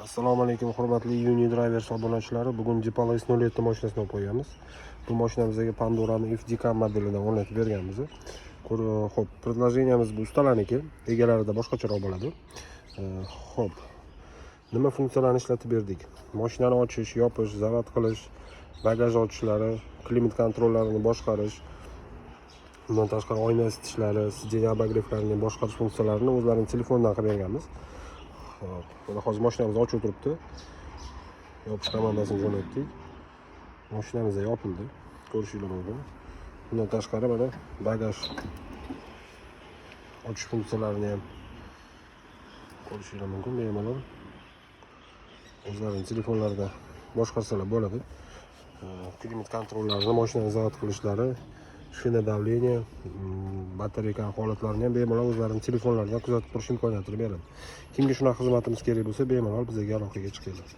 Assalomu alaykum hurmatli Unidriver obunachilari. Bugun Dipolais 07 mashinasini olib qo'yamiz. Bu mashinamizga Pandora'ning FDK modelidan o'rnatib berganmiz. Xo'p, предложениemiz bu ustalarniki, egalarida boshqacharoq bo'ladi. Xo'p. Nima funksiyalarni ishlatib berdik? Mashinani ochish, yopish, zavod qilish, bagaj ochishlari, klimat kontrollarini boshqarish, bundan tashqari oyna isitishlari, sideniya obogreflarining boshqarish funksiyalarini o'zlarining telefonidan qilib berganmiz. Mana hozir mashinamiz ochiq turibdi. Yopish komandasini jo'natdik. Mashinamiz yopildi. Ko'rishingiz mumkin. Bundan tashqari mana bagaj ochish funksiyalarini ham ko'rishingiz mumkin. Bemalol o'zlarining telefonlarida boshqarsalar bo'ladi. Klimat kontrollarini, mashinani zavod qilishlari, shina davleniya, batareya holatlarini ham bemalol o'zlarining telefonlaridan kuzatib turish imkoniyatini beradi. Kimga shunaqa xizmatimiz kerak bo'lsa, bemalol bizga aloqaga chiqinglar.